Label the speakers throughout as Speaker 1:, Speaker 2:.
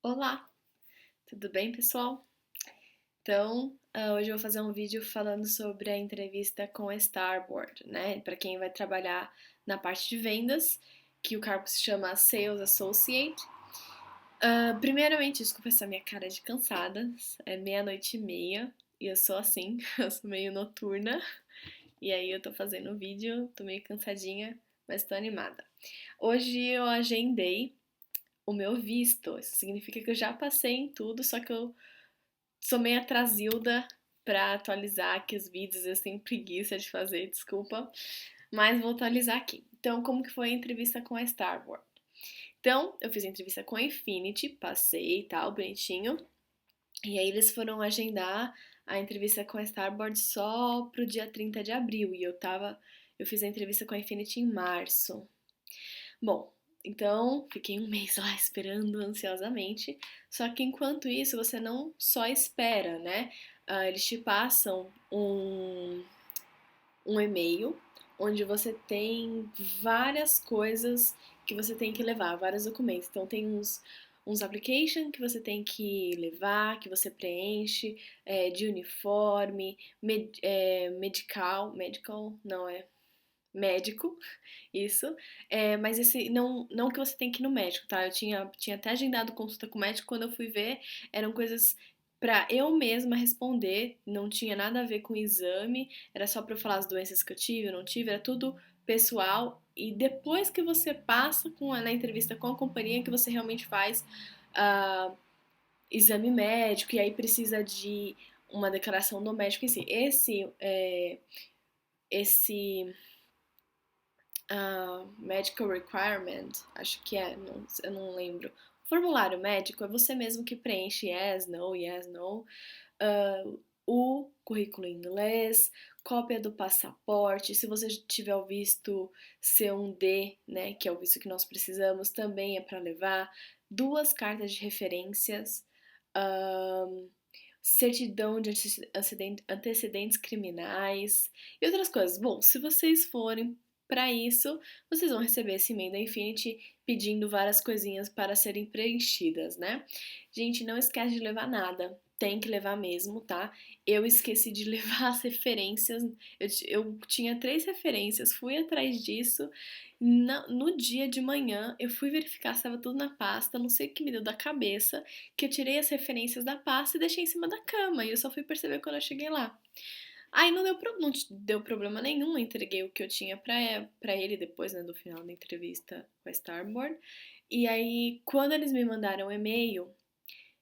Speaker 1: Olá, tudo bem, pessoal? Então, hoje eu vou fazer um vídeo falando sobre a entrevista com a Starboard, né? Para quem vai trabalhar na parte de vendas, que o cargo se chama Sales Associate. Primeiramente, desculpa essa minha cara de cansada, é meia-noite e meia e eu sou assim, eu sou meio noturna. E aí eu tô fazendo o vídeo, tô meio cansadinha, mas tô animada. Hoje eu agendei o meu visto, isso significa que eu já passei em tudo, só que eu sou meio atrasilda pra atualizar aqui os vídeos, eu tenho preguiça de fazer, desculpa, mas vou atualizar aqui. Então, como que foi a entrevista com a Starboard? Então, eu fiz a entrevista com a Infinity, passei e tal, bonitinho, e aí eles foram agendar a entrevista com a Starboard só pro dia 30 de abril, e eu fiz a entrevista com a Infinity em março. Bom, então fiquei um mês lá esperando ansiosamente. Só que enquanto isso, você não só espera, né? Eles te passam um e-mail onde você tem várias coisas que você tem que levar, vários documentos. Então tem uns application que você tem que levar, que você preenche, de uniforme, medical, não é médico, isso. Mas esse não que você tem que ir no médico, tá? Eu tinha até agendado consulta com o médico, quando eu fui ver, eram coisas pra eu mesma responder, não tinha nada a ver com o exame, era só pra eu falar as doenças que eu tive, eu não tive, era tudo pessoal. E depois que você passa na entrevista com a companhia que você realmente faz uh, exame médico, e aí precisa de uma declaração do médico em si. Esse medical requirement, acho que é, eu não lembro. O formulário médico é você mesmo que preenche yes, no. O currículo em inglês, cópia do passaporte. Se você tiver o visto C1D, né, que é o visto que nós precisamos, também é para levar. Duas cartas de referências, uh, certidão de antecedentes criminais e outras coisas. Bom, se vocês forem para isso, vocês vão receber esse e-mail da Infinity pedindo várias coisinhas para serem preenchidas, né? Gente, não esquece de levar nada. Tem que levar mesmo, tá? Eu esqueci de levar as referências. Eu tinha 3 referências, fui atrás disso. No dia de manhã, eu fui verificar se estava tudo na pasta. Não sei o que me deu da cabeça, que eu tirei as referências da pasta e deixei em cima da cama. E eu só fui perceber quando eu cheguei lá. Aí não deu problema nenhum, eu entreguei o que eu tinha pra ele depois, né, do final da entrevista com a Starboard. E aí, quando eles me mandaram o e-mail,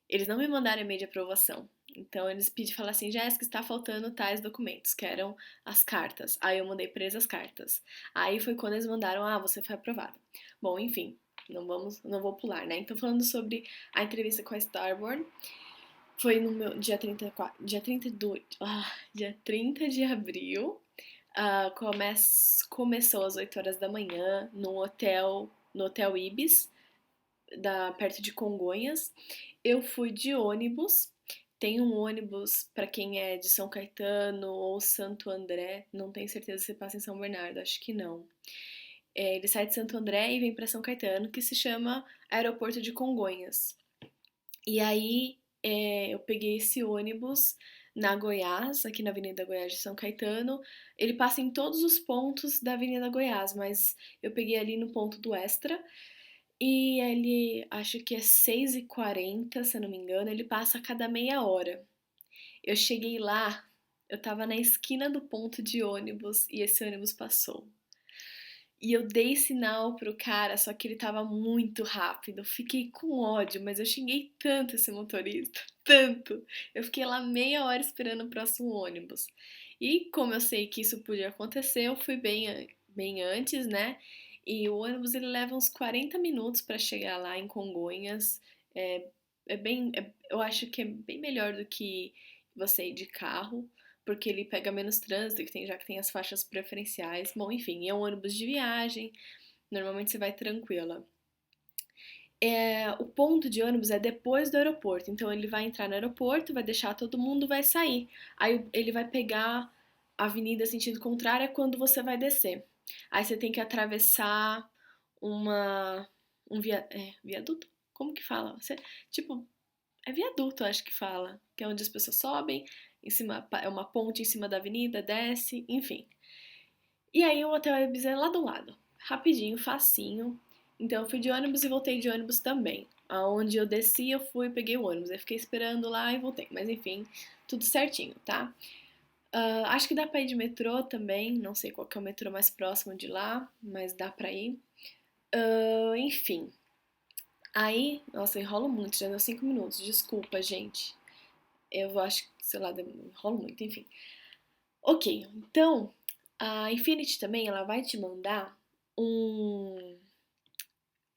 Speaker 1: eles não me mandaram e-mail de aprovação. Então eles pediram, falaram assim, Jéssica, está faltando tais documentos, que eram as cartas. Aí eu mandei pra eles as cartas. Aí foi quando eles mandaram, você foi aprovada. Bom, enfim, não vou pular, né? Então falando sobre a entrevista com a Starboard, foi no meu dia 30 de abril. Começou às 8 horas da manhã no hotel Ibis, perto de Congonhas. Eu fui de ônibus. Tem um ônibus para quem é de São Caetano ou Santo André. Não tenho certeza se passa em São Bernardo, acho que não. Ele sai de Santo André e vem para São Caetano, que se chama Aeroporto de Congonhas. E aí eu peguei esse ônibus na Goiás, aqui na Avenida Goiás de São Caetano. Ele passa em todos os pontos da Avenida Goiás, mas eu peguei ali no ponto do Extra. E ele, acho que é 6h40, se eu não me engano, ele passa a cada meia hora. Eu cheguei lá, eu tava na esquina do ponto de ônibus e esse ônibus passou. E eu dei sinal pro cara, só que ele tava muito rápido. Eu fiquei com ódio, mas eu xinguei tanto esse motorista, tanto. Eu fiquei lá meia hora esperando o próximo ônibus. E como eu sei que isso podia acontecer, eu fui bem antes, né? E o ônibus ele leva uns 40 minutos para chegar lá em Congonhas. É, eu acho que é bem melhor do que você ir de carro porque ele pega menos trânsito, já que tem as faixas preferenciais. Bom, enfim, é um ônibus de viagem, normalmente você vai tranquila. O ponto de ônibus é depois do aeroporto, então ele vai entrar no aeroporto, vai deixar todo mundo, vai sair. Aí ele vai pegar a avenida sentido contrário é quando você vai descer. Aí você tem que atravessar uma, viaduto? como que fala? Tipo, é viaduto, acho que fala, que é onde as pessoas sobem, em cima é uma ponte em cima da avenida, desce, enfim. E aí o Hotel Ibis é lá do lado, rapidinho, facinho. Então eu fui de ônibus e voltei de ônibus também. Aonde eu desci, eu fui, peguei o ônibus. Aí fiquei esperando lá e voltei. Mas enfim, tudo certinho, tá? Acho que dá pra ir de metrô também. Não sei qual que é o metrô mais próximo de lá, mas dá pra ir. Enfim. Aí, nossa, eu enrolo muito, já deu 5 minutos. Desculpa, gente. Eu acho que, sei lá, enrolo muito, enfim. Ok, então a Infinity também ela vai te mandar um.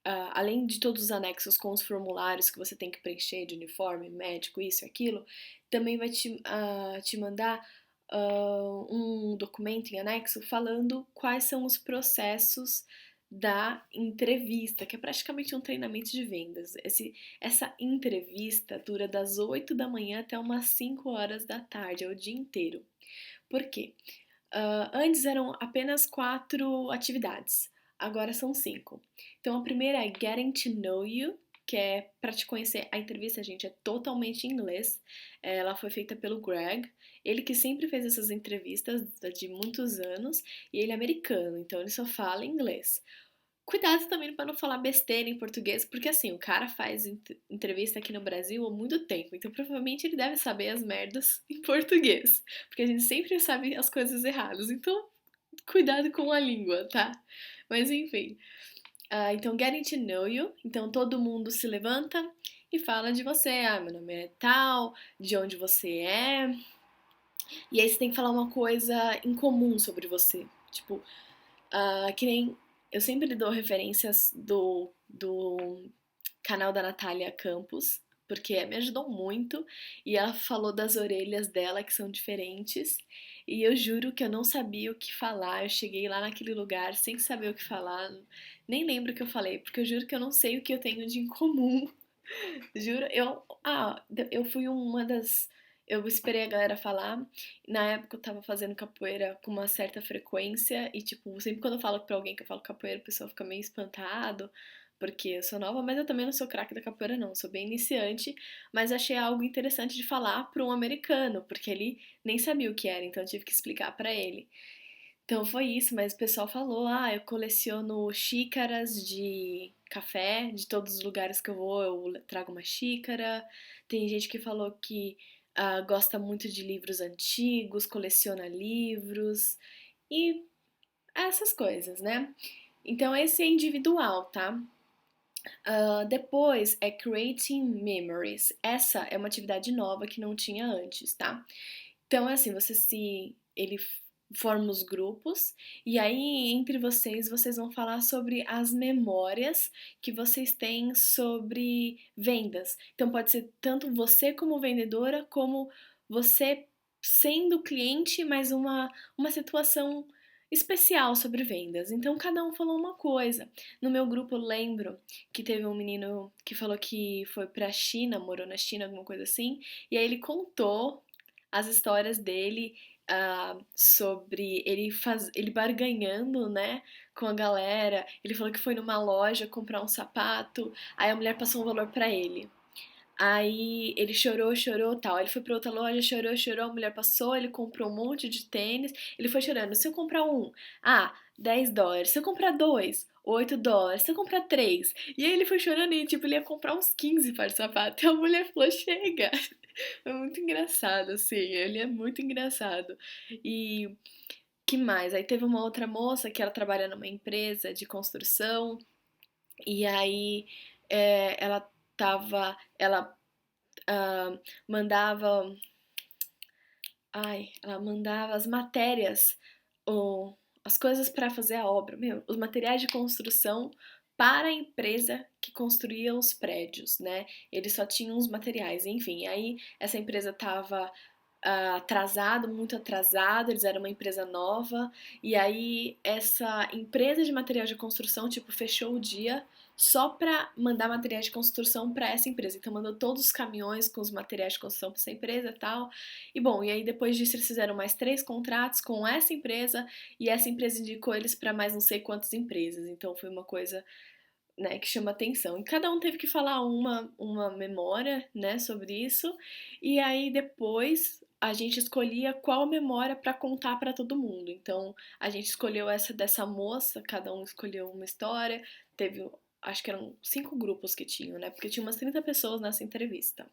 Speaker 1: Além de todos os anexos com os formulários que você tem que preencher de uniforme, médico, isso e aquilo, também vai te mandar um documento em anexo falando quais são os processos da entrevista, que é praticamente um treinamento de vendas. Essa entrevista dura das 8 da manhã até umas 5 horas da tarde, é o dia inteiro. Por quê? Antes eram apenas 4 atividades, agora são 5. Então a primeira é Getting to Know You, que é para te conhecer. A entrevista, gente, é totalmente em inglês. Ela foi feita pelo Greg, ele que sempre fez essas entrevistas de muitos anos, e ele é americano, então ele só fala inglês. Cuidado também para não falar besteira em português, porque assim, o cara faz entrevista aqui no Brasil há muito tempo, então provavelmente ele deve saber as merdas em português, porque a gente sempre sabe as coisas erradas, então cuidado com a língua, tá? Mas enfim, então getting to know you, então todo mundo se levanta e fala de você, meu nome é tal, de onde você é, e aí você tem que falar uma coisa em comum sobre você, tipo, que nem eu sempre lhe dou referências do canal da Natália Campos, porque me ajudou muito e ela falou das orelhas dela que são diferentes. E eu juro que eu não sabia o que falar. Eu cheguei lá naquele lugar sem saber o que falar. Nem lembro o que eu falei, porque eu juro que eu não sei o que eu tenho de incomum. Juro, eu fui uma das. Eu esperei a galera falar. Na época eu tava fazendo capoeira com uma certa frequência. E, tipo, sempre quando eu falo pra alguém que eu falo capoeira, o pessoal fica meio espantado. Porque eu sou nova, mas eu também não sou craque da capoeira, não. Eu sou bem iniciante. Mas achei algo interessante de falar pra um americano, porque ele nem sabia o que era, então eu tive que explicar pra ele. Então foi isso, mas o pessoal falou: eu coleciono xícaras de café, de todos os lugares que eu vou, eu trago uma xícara. Tem gente que falou que gosta muito de livros antigos, coleciona livros e essas coisas, né? Então esse é individual, tá? Depois é Creating Memories. Essa é uma atividade nova que não tinha antes, tá? Então é assim, ele forma os grupos e aí entre vocês vão falar sobre as memórias que vocês têm sobre vendas. Então pode ser tanto você como vendedora, como você sendo cliente, mas uma situação especial sobre vendas. Então cada um falou uma coisa. No meu grupo eu lembro que teve um menino que falou que foi pra China, morou na China, alguma coisa assim, e aí ele contou as histórias dele sobre ele barganhando, né, com a galera. Ele falou que foi numa loja comprar um sapato, aí a mulher passou um valor pra ele. Aí ele chorou, chorou, tal. Ele foi pra outra loja, chorou, chorou, a mulher passou, ele comprou um monte de tênis. Ele foi chorando. Se eu comprar um, $10. Se eu comprar dois, $8. Se eu comprar três. E aí ele foi chorando e, tipo, ele ia comprar uns 15 pares de sapato. E a mulher falou: chega. É muito engraçado, assim. Ele é muito engraçado. E que mais? Aí teve uma outra moça que ela trabalha numa empresa de construção. E aí ela mandava, ela mandava as matérias, ou as coisas para fazer a obra, os materiais de construção para a empresa que construía os prédios, né? Eles só tinham os materiais, enfim. Aí essa empresa estava atrasado, muito atrasado, eles eram uma empresa nova, e aí essa empresa de material de construção, tipo, fechou o dia só para mandar materiais de construção para essa empresa. Então mandou todos os caminhões com os materiais de construção para essa empresa e tal. E bom, e aí depois disso eles fizeram mais 3 contratos com essa empresa e essa empresa indicou eles para mais não sei quantas empresas. Então foi uma coisa né, que chama atenção. E cada um teve que falar uma memória, né, sobre isso. E aí depois a gente escolhia qual memória para contar para todo mundo. Então a gente escolheu essa dessa moça, cada um escolheu uma história. Teve, acho que eram 5 grupos que tinham, né? Porque tinha umas 30 pessoas nessa entrevista.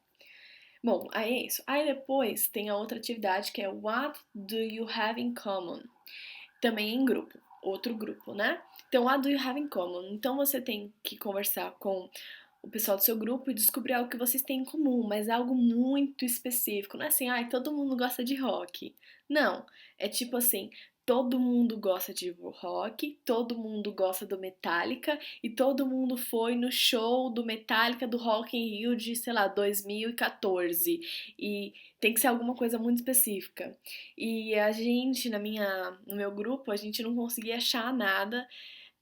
Speaker 1: Bom, aí é isso. Aí depois tem a outra atividade que é What do you have in common? Também em grupo, outro grupo, né? Então, what do you have in common? Então você tem que conversar com o pessoal do seu grupo e descobrir algo que vocês têm em comum, mas é algo muito específico. Não é assim, ai, todo mundo gosta de rock. Não, é tipo assim, todo mundo gosta de rock, todo mundo gosta do Metallica e todo mundo foi no show do Metallica do Rock in Rio de, sei lá, 2014. E tem que ser alguma coisa muito específica. E a gente, no meu grupo, a gente não conseguia achar nada.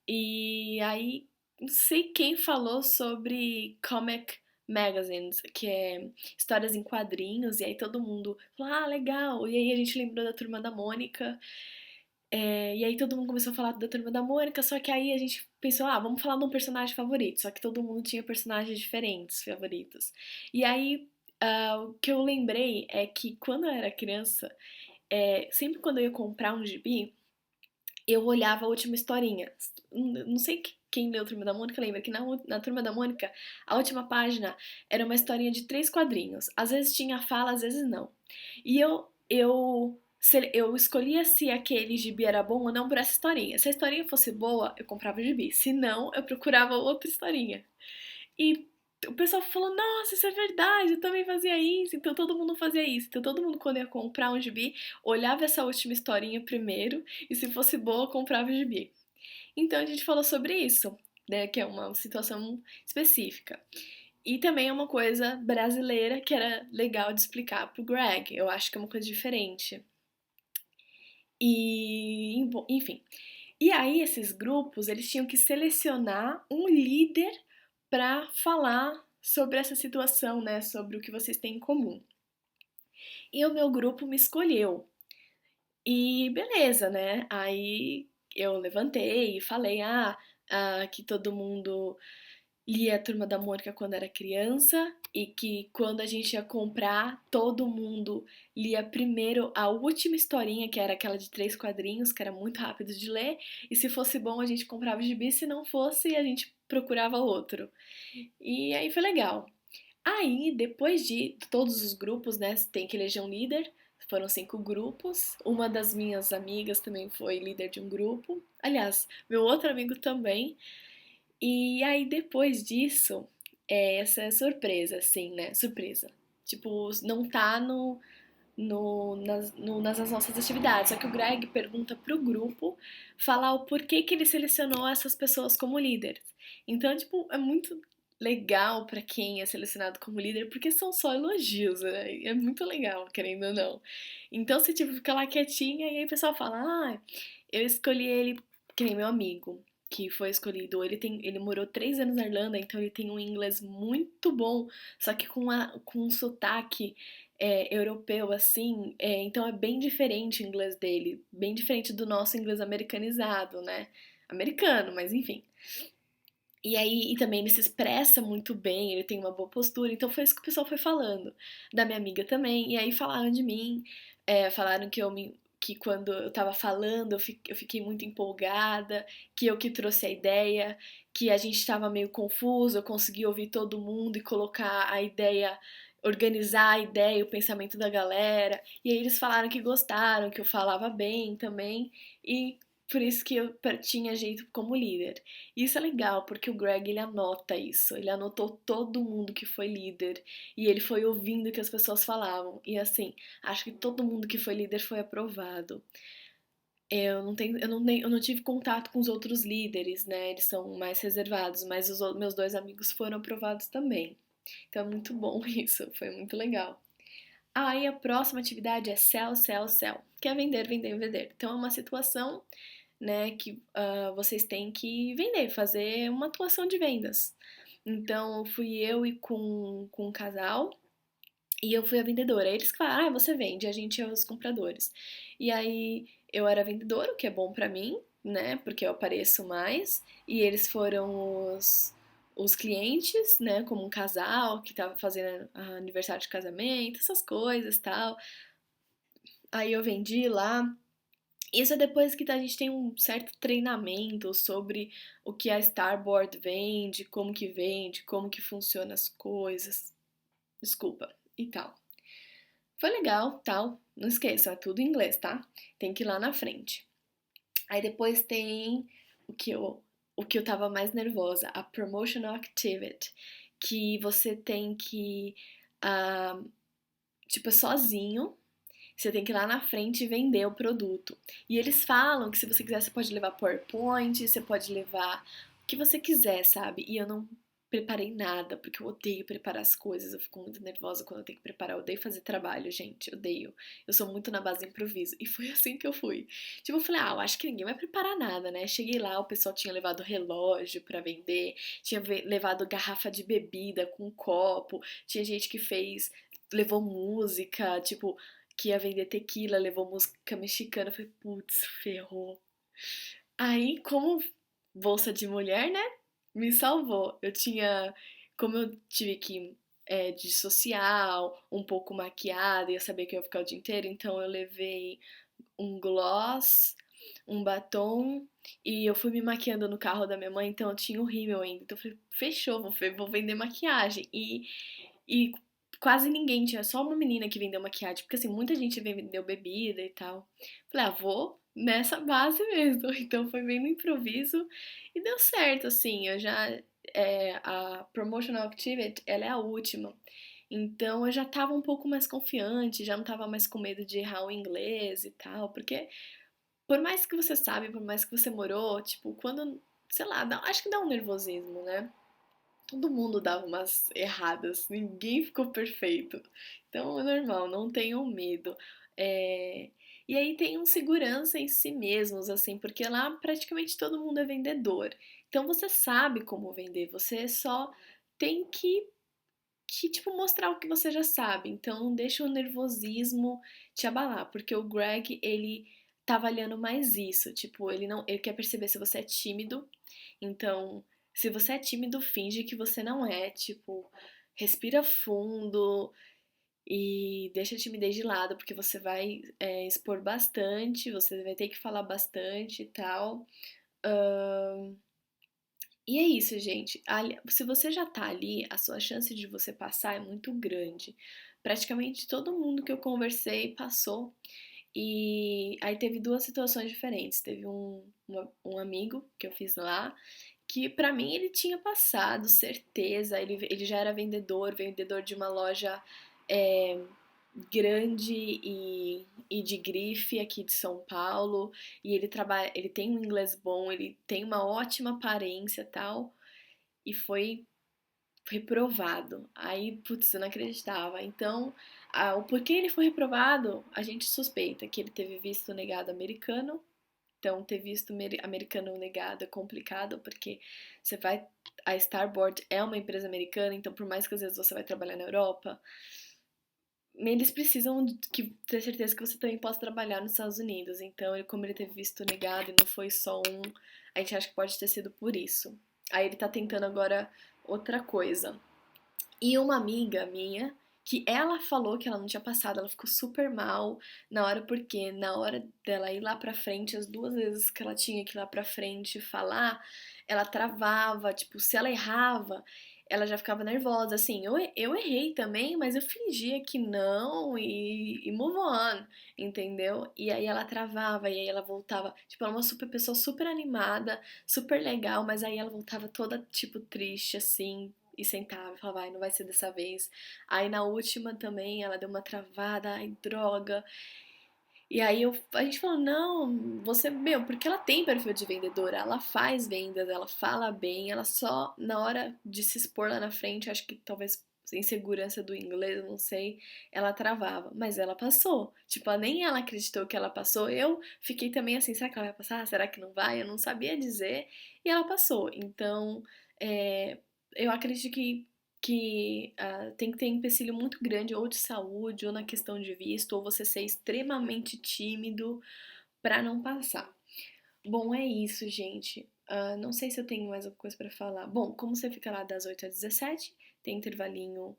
Speaker 1: E aí, não sei quem falou sobre comic magazines, que é histórias em quadrinhos, e aí todo mundo falou, ah, legal. E aí a gente lembrou da Turma da Mônica, e aí todo mundo começou a falar da Turma da Mônica, só que aí a gente pensou, ah, vamos falar de um personagem favorito, só que todo mundo tinha personagens diferentes favoritos. E aí, o que eu lembrei é que quando eu era criança, sempre quando eu ia comprar um gibi, eu olhava a última historinha. Não sei quem leu Turma da Mônica lembra que na Turma da Mônica, a última página era uma historinha de 3 quadrinhos. Às vezes tinha fala, às vezes não. E eu escolhia se aquele gibi era bom ou não por essa historinha. Se a historinha fosse boa, eu comprava o gibi. Se não, eu procurava outra historinha. E o pessoal falou, nossa, isso é verdade, eu também fazia isso. Então todo mundo fazia isso. Então todo mundo, quando ia comprar um gibi, olhava essa última historinha primeiro, e se fosse boa, comprava o gibi. Então a gente falou sobre isso, né? Que é uma situação específica. E também é uma coisa brasileira que era legal de explicar pro Greg. Eu acho que é uma coisa diferente. E, enfim. E aí esses grupos, eles tinham que selecionar um líder para falar sobre essa situação, né, sobre o que vocês têm em comum. E o meu grupo me escolheu. E beleza, né? Aí eu levantei e falei, que todo mundo lia a Turma da Mônica quando era criança e que quando a gente ia comprar, todo mundo lia primeiro a última historinha, que era aquela de 3 quadrinhos, que era muito rápido de ler, e se fosse bom a gente comprava o gibi, se não fosse a gente procurava outro. E aí foi legal. Aí, depois de todos os grupos, né, tem que eleger um líder. Foram 5 grupos. Uma das minhas amigas também foi líder de um grupo. Aliás, meu outro amigo também. E aí, depois disso, essa é surpresa, assim, né? Surpresa. Tipo, não tá nas nossas atividades. Só que o Greg pergunta pro grupo falar o porquê que ele selecionou essas pessoas como líderes. Então, tipo, é muito legal pra quem é selecionado como líder, porque são só elogios, né? É muito legal, querendo ou não. Então, você, tipo, fica lá quietinha e aí o pessoal fala, eu escolhi ele, que nem meu amigo, que foi escolhido. Ele morou 3 anos na Irlanda, então ele tem um inglês muito bom, só que com um sotaque europeu, assim, então é bem diferente o inglês dele, bem diferente do nosso inglês americanizado, né? Americano, mas enfim. E aí, e também ele se expressa muito bem, ele tem uma boa postura, então foi isso que o pessoal foi falando. Da minha amiga também, e aí falaram de mim, falaram que quando eu tava falando eu fiquei muito empolgada, que eu que trouxe a ideia, que a gente tava meio confuso, eu consegui ouvir todo mundo e colocar a ideia, organizar a ideia, o pensamento da galera. E aí eles falaram que gostaram, que eu falava bem também, e por isso que eu tinha jeito como líder. E isso é legal, porque o Greg ele anota isso, ele anotou todo mundo que foi líder e ele foi ouvindo o que as pessoas falavam. E assim, acho que todo mundo que foi líder foi aprovado. Eu não tive contato com os outros líderes, né? Eles são mais reservados, mas os meus 2 amigos foram aprovados também. Então é muito bom isso, foi muito legal. Aí a próxima atividade é sell, sell, sell, que é vender, vender, vender. Então é uma situação, né, que vocês têm que vender, fazer uma atuação de vendas. Então fui eu e com um casal e eu fui a vendedora. Aí eles falaram, você vende, a gente é os compradores. E aí eu era vendedora, o que é bom pra mim, né? Porque eu apareço mais. E eles foram os clientes, né? Como um casal que tava fazendo aniversário de casamento, essas coisas tal. Aí eu vendi lá. Isso é depois que a gente tem um certo treinamento sobre o que a Starboard vende, como que funciona as coisas. Desculpa, e tal. Foi legal, tal. Não esqueçam, é tudo em inglês, tá? Tem que ir lá na frente. Aí depois tem o que eu, o que eu tava mais nervosa, a Promotional Activity, que você tem que, ah, tipo, sozinho, você tem que ir lá na frente e vender o produto. E eles falam que se você quiser, você pode levar PowerPoint, você pode levar o que você quiser, sabe? E eu não preparei nada, porque eu odeio preparar as coisas, eu fico muito nervosa quando eu tenho que preparar, eu odeio fazer trabalho, gente, eu odeio. Eu sou muito na base do improviso. E foi assim que eu fui. Tipo, eu falei, eu acho que ninguém vai preparar nada, né? Cheguei lá, o pessoal tinha levado relógio pra vender, tinha levado garrafa de bebida com copo, tinha gente que fez, levou música, tipo, que ia vender tequila, levou música mexicana. Eu falei, putz, ferrou. Aí, como bolsa de mulher, né? Me salvou. Eu tinha. Como eu tive que de social, um pouco maquiada, ia saber que eu ia ficar o dia inteiro, então eu levei um gloss, um batom e eu fui me maquiando no carro da minha mãe, então eu tinha o rímel ainda. Então eu falei, fechou, vou vender maquiagem. E quase ninguém, tinha só uma menina que vendeu maquiagem, porque assim, muita gente vendeu bebida e tal. Falei, vou nessa base mesmo. Então foi bem no improviso e deu certo, assim, eu já. A Promotional Activity, ela é a última. Então eu já tava um pouco mais confiante, já não tava mais com medo de errar o inglês e tal, porque por mais que você sabe, por mais que você morou, tipo, quando, sei lá, acho que dá um nervosismo, né? Todo mundo dava umas erradas, ninguém ficou perfeito. Então é normal, não tenham medo. É, E aí tem um segurança em si mesmos, assim, porque lá praticamente todo mundo é vendedor. Então você sabe como vender, você só tem que tipo, mostrar o que você já sabe. Então não deixa o nervosismo te abalar, porque o Greg, ele tá avaliando mais isso. Tipo, ele quer perceber se você é tímido. Então, se você é tímido, finge que você não é. Tipo, respira fundo e deixa a timidez de lado, porque você vai expor bastante, você vai ter que falar bastante e tal. E é isso, gente. Se você já tá ali, a sua chance de você passar é muito grande. Praticamente todo mundo que eu conversei passou. E aí teve duas situações diferentes. Teve um amigo que eu fiz lá, que pra mim ele tinha passado, certeza. Ele já era vendedor de uma loja é, grande e de grife aqui de São Paulo. E ele trabalha, ele tem um inglês bom, ele tem uma ótima aparência e tal. E foi reprovado. Aí, putz, eu não acreditava. Então, o porquê ele foi reprovado, a gente suspeita que ele teve visto negado americano. Então, ter visto americano negado é complicado, porque você vai. A Starboard é uma empresa americana, então, por mais que às vezes você vai trabalhar na Europa, eles precisam ter certeza que você também possa trabalhar nos Estados Unidos. Então, como ele teve visto negado e não foi só um, a gente acha que pode ter sido por isso. Aí ele tá tentando agora outra coisa. E uma amiga minha, que ela falou que ela não tinha passado, ela ficou super mal na hora, porque na hora dela ir lá pra frente, as duas vezes que ela tinha que ir lá pra frente falar, ela travava, tipo, se ela errava, ela já ficava nervosa. Assim, eu errei também, mas eu fingia que não e move on, entendeu? E aí ela travava, e aí ela voltava. Tipo, ela é uma super pessoa super animada, super legal, mas aí ela voltava toda, tipo, triste, assim, e sentava e falava, ai, não vai ser dessa vez. Aí na última também ela deu uma travada, ai, droga. E aí a gente falou, não, você, meu, porque ela tem perfil de vendedora, ela faz vendas, ela fala bem, ela só, na hora de se expor lá na frente, acho que talvez insegurança do inglês, não sei, ela travava, mas ela passou. Tipo, nem ela acreditou que ela passou. Eu fiquei também assim, será que ela vai passar? Será que não vai? Eu não sabia dizer. E ela passou. Então, é, eu acredito que tem que ter empecilho muito grande, ou de saúde, ou na questão de visto, ou você ser extremamente tímido para não passar. Bom, é isso, gente. Não sei se eu tenho mais alguma coisa pra falar. Bom, como você fica lá das 8 às 17, tem intervalinho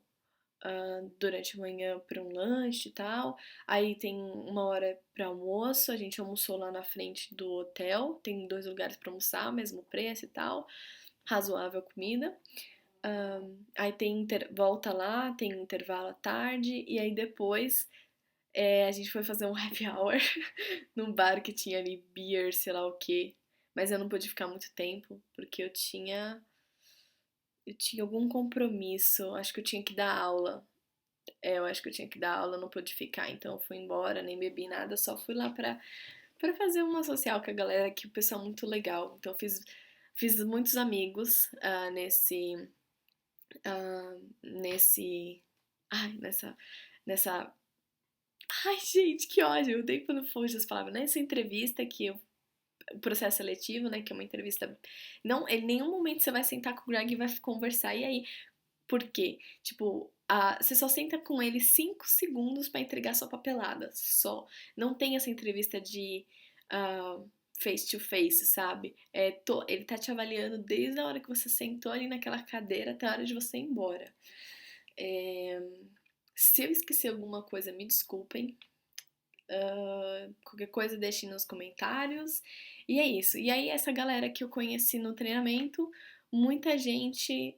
Speaker 1: durante a manhã para um lanche e tal. Aí tem uma hora para almoço. A gente almoçou lá na frente do hotel. Tem 2 lugares para almoçar, mesmo preço e tal. Razoável comida. Aí tem volta lá, tem um intervalo à tarde. E aí depois a gente foi fazer um happy hour num bar que tinha ali beer, sei lá o quê. Mas eu não pude ficar muito tempo, porque eu tinha algum compromisso. Acho que eu tinha que dar aula. Eu acho que eu tinha que dar aula, não pude ficar, então eu fui embora, nem bebi nada, só fui lá pra fazer uma social com a galera, que o pessoal é muito legal. Então fiz muitos amigos nesse. Ai, nessa. Ai, gente, que ódio! Eu odeio quando fujo as palavras. Nessa entrevista o processo seletivo, né, que é uma entrevista. Não, em nenhum momento você vai sentar com o Greg e vai conversar. E aí, por quê? Tipo, você só senta com ele 5 segundos pra entregar sua papelada. Só. Não tem essa entrevista de ah, face to face, sabe? Ele tá te avaliando desde a hora que você sentou ali naquela cadeira até a hora de você ir embora. É, Se eu esqueci alguma coisa, me desculpem. Qualquer coisa deixem nos comentários. E é isso. E aí, essa galera que eu conheci no treinamento, muita gente.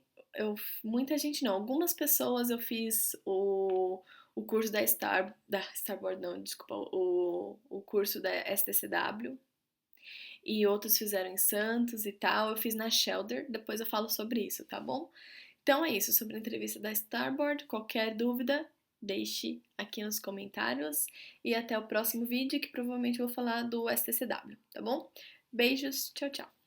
Speaker 1: Muita gente não, algumas pessoas eu fiz o curso da Starboard não, desculpa, o curso da STCW e outros fizeram em Santos e tal, eu fiz na Shelder, depois eu falo sobre isso, tá bom? Então é isso, sobre a entrevista da Starboard, qualquer dúvida, deixe aqui nos comentários e até o próximo vídeo que provavelmente eu vou falar do STCW, tá bom? Beijos, tchau, tchau!